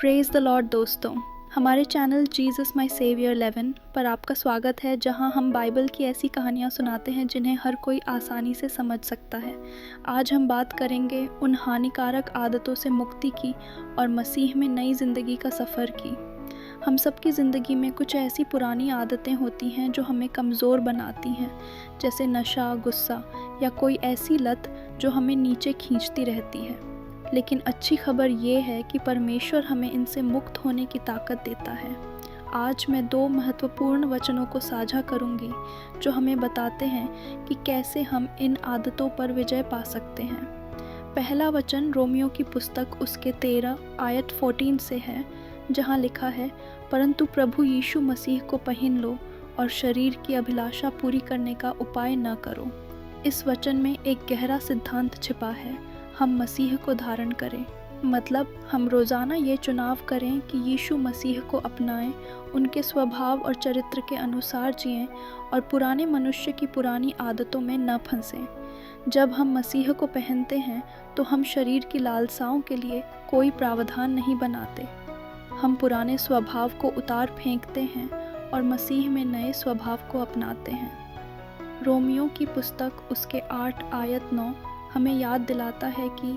Praise the Lord दोस्तों, हमारे channel Jesus my saviour 11 पर आपका स्वागत है, जहां हम बाइबल की ऐसी कहानियां सुनाते हैं जिन्हें हर कोई आसानी से समझ सकता है। आज हम बात करेंगे उन हानिकारक आदतों से मुक्ति की और मसीह में नई ज़िंदगी का सफ़र की। हम सबकी ज़िंदगी में कुछ ऐसी पुरानी आदतें होती हैं जो हमें कमज़ोर बनाती हैं, जैसे नशा, गुस्सा या कोई ऐसी लत जो हमें नीचे खींचती रहती है। लेकिन अच्छी खबर ये है कि परमेश्वर हमें इनसे मुक्त होने की ताकत देता है। आज मैं 2 महत्वपूर्ण वचनों को साझा करूंगी जो हमें बताते हैं कि कैसे हम इन आदतों पर विजय पा सकते हैं। पहला वचन रोमियो की पुस्तक उसके 13 आयत 14 से है, जहां लिखा है, परंतु प्रभु यीशु मसीह को पहन लो और शरीर की अभिलाषा पूरी करने का उपाय न करो। इस वचन में एक गहरा सिद्धांत छिपा है। हम मसीह को धारण करें, मतलब हम रोज़ाना ये चुनाव करें कि यीशु मसीह को अपनाएं, उनके स्वभाव और चरित्र के अनुसार जिएं और पुराने मनुष्य की पुरानी आदतों में न फंसें। जब हम मसीह को पहनते हैं तो हम शरीर की लालसाओं के लिए कोई प्रावधान नहीं बनाते। हम पुराने स्वभाव को उतार फेंकते हैं और मसीह में नए स्वभाव को अपनाते हैं। रोमियो की पुस्तक उसके 8 आयत 9 हमें याद दिलाता है कि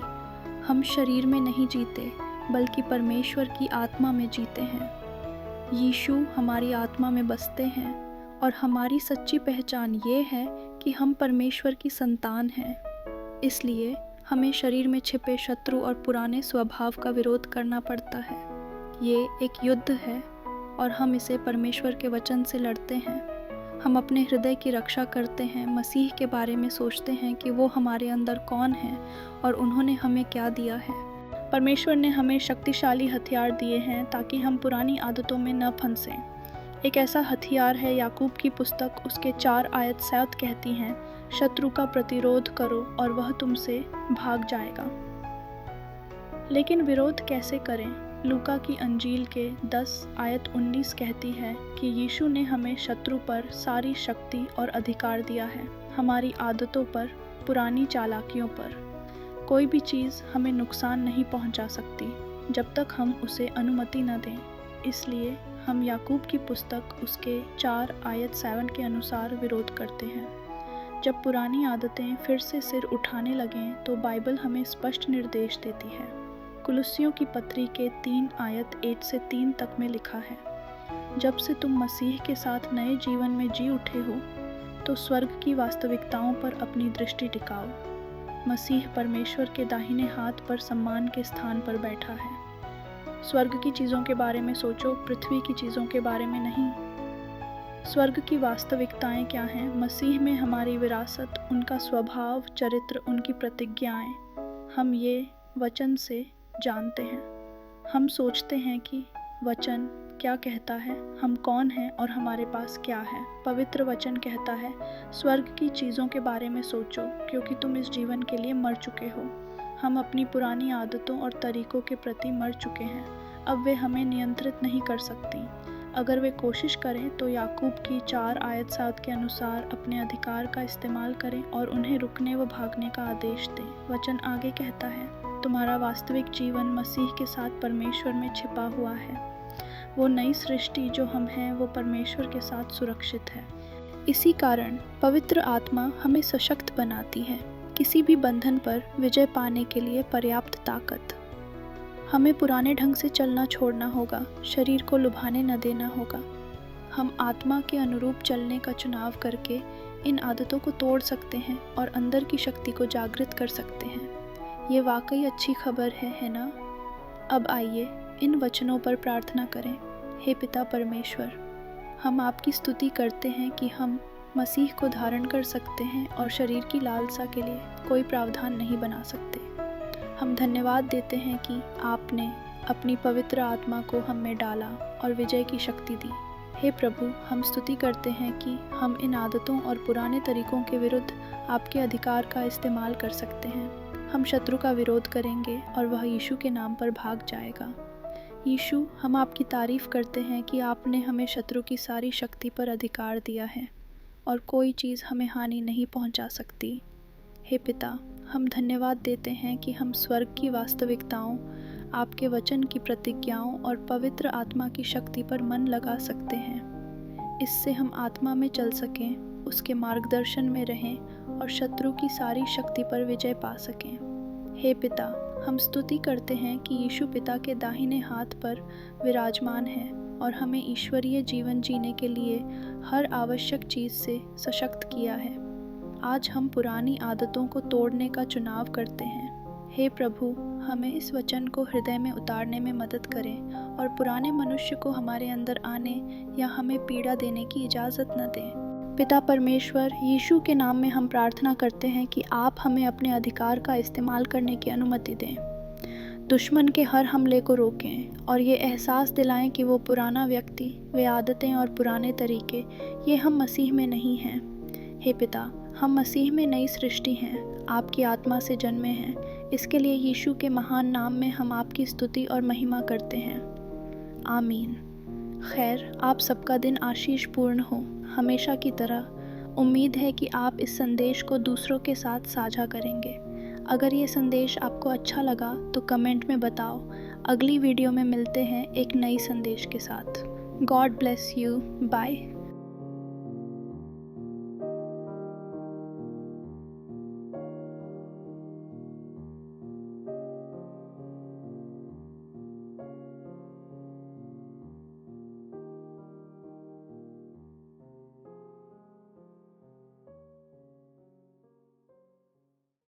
हम शरीर में नहीं जीते बल्कि परमेश्वर की आत्मा में जीते हैं। यीशु हमारी आत्मा में बसते हैं और हमारी सच्ची पहचान ये है कि हम परमेश्वर की संतान हैं। इसलिए हमें शरीर में छिपे शत्रु और पुराने स्वभाव का विरोध करना पड़ता है। ये एक युद्ध है और हम इसे परमेश्वर के वचन से लड़ते हैं। हम अपने हृदय की रक्षा करते हैं, मसीह के बारे में सोचते हैं कि वो हमारे अंदर कौन है और उन्होंने हमें क्या दिया है। परमेश्वर ने हमें शक्तिशाली हथियार दिए हैं ताकि हम पुरानी आदतों में न फंसें। एक ऐसा हथियार है याकूब की पुस्तक उसके 4 आयत 7 कहती हैं, शत्रु का प्रतिरोध करो और वह तुमसे भाग जाएगा। लेकिन विरोध कैसे करें? लूका की अंजील के 10 आयत 19 कहती है कि यीशु ने हमें शत्रु पर सारी शक्ति और अधिकार दिया है, हमारी आदतों पर, पुरानी चालाकियों पर। कोई भी चीज़ हमें नुकसान नहीं पहुंचा सकती जब तक हम उसे अनुमति न दें। इसलिए हम याकूब की पुस्तक उसके 4 आयत 7 के अनुसार विरोध करते हैं। जब पुरानी आदतें फिर से सिर उठाने लगें तो बाइबल हमें स्पष्ट निर्देश देती है। कुलुस्सियों की पत्री के 3 आयत 1 से 3 तक में लिखा है, जब से तुम मसीह के साथ नए जीवन में जी उठे हो तो स्वर्ग की वास्तविकताओं पर अपनी दृष्टि टिकाओ। मसीह परमेश्वर के दाहिने हाथ पर सम्मान के स्थान पर बैठा है। स्वर्ग की चीज़ों के बारे में सोचो, पृथ्वी की चीज़ों के बारे में नहीं। स्वर्ग की वास्तविकताएं क्या हैं? मसीह में हमारी विरासत, उनका स्वभाव, चरित्र, उनकी प्रतिज्ञाएं। हम ये वचन से जानते हैं। हम सोचते हैं कि वचन क्या कहता है, हम कौन हैं और हमारे पास क्या है। पवित्र वचन कहता है, स्वर्ग की चीज़ों के बारे में सोचो क्योंकि तुम इस जीवन के लिए मर चुके हो। हम अपनी पुरानी आदतों और तरीकों के प्रति मर चुके हैं। अब वे हमें नियंत्रित नहीं कर सकती। अगर वे कोशिश करें तो याकूब की 4 आयत 7 के अनुसार अपने अधिकार का इस्तेमाल करें और उन्हें रुकने व भागने का आदेश दें। वचन आगे कहता है, तुम्हारा वास्तविक जीवन मसीह के साथ परमेश्वर में छिपा हुआ है। वो नई सृष्टि जो हम हैं वो परमेश्वर के साथ सुरक्षित है। इसी कारण पवित्र आत्मा हमें सशक्त बनाती है, किसी भी बंधन पर विजय पाने के लिए पर्याप्त ताकत। हमें पुराने ढंग से चलना छोड़ना होगा, शरीर को लुभाने न देना होगा। हम आत्मा के अनुरूप चलने का चुनाव करके इन आदतों को तोड़ सकते हैं और अंदर की शक्ति को जागृत कर सकते हैं। ये वाकई अच्छी खबर है ना? अब आइए इन वचनों पर प्रार्थना करें। हे पिता परमेश्वर, हम आपकी स्तुति करते हैं कि हम मसीह को धारण कर सकते हैं और शरीर की लालसा के लिए कोई प्रावधान नहीं बना सकते। हम धन्यवाद देते हैं कि आपने अपनी पवित्र आत्मा को हम में डाला और विजय की शक्ति दी। हे प्रभु, हम स्तुति करते हैं कि हम इन आदतों और पुराने तरीकों के विरुद्ध आपके अधिकार का इस्तेमाल कर सकते हैं। हम शत्रु का विरोध करेंगे और वह यीशु के नाम पर भाग जाएगा। यीशु, हम आपकी तारीफ़ करते हैं कि आपने हमें शत्रु की सारी शक्ति पर अधिकार दिया है और कोई चीज़ हमें हानि नहीं पहुंचा सकती। हे पिता, हम धन्यवाद देते हैं कि हम स्वर्ग की वास्तविकताओं, आपके वचन की प्रतिज्ञाओं और पवित्र आत्मा की शक्ति पर मन लगा सकते हैं। इससे हम आत्मा में चल सकें, उसके मार्गदर्शन में रहें और शत्रु की सारी शक्ति पर विजय पा सकें। हे पिता, हम स्तुति करते हैं कि यीशु पिता के दाहिने हाथ पर विराजमान है और हमें ईश्वरीय जीवन जीने के लिए हर आवश्यक चीज़ से सशक्त किया है। आज हम पुरानी आदतों को तोड़ने का चुनाव करते हैं। हे प्रभु, हमें इस वचन को हृदय में उतारने में मदद करें और पुराने मनुष्य को हमारे अंदर आने या हमें पीड़ा देने की इजाज़त न दें। पिता परमेश्वर, यीशु के नाम में हम प्रार्थना करते हैं कि आप हमें अपने अधिकार का इस्तेमाल करने की अनुमति दें। दुश्मन के हर हमले को रोकें और ये एहसास दिलाएं कि वो पुराना व्यक्ति, वे आदतें और पुराने तरीके, ये हम मसीह में नहीं हैं। हे पिता, हम मसीह में नई सृष्टि हैं, आपकी आत्मा से जन्मे हैं। इसके लिए यीशु के महान नाम में हम आपकी स्तुति और महिमा करते हैं। आमीन। खैर, आप सबका दिन आशीषपूर्ण हो। हमेशा की तरह उम्मीद है कि आप इस संदेश को दूसरों के साथ साझा करेंगे। अगर ये संदेश आपको अच्छा लगा तो कमेंट में बताओ। अगली वीडियो में मिलते हैं एक नई संदेश के साथ। God bless you. बाय।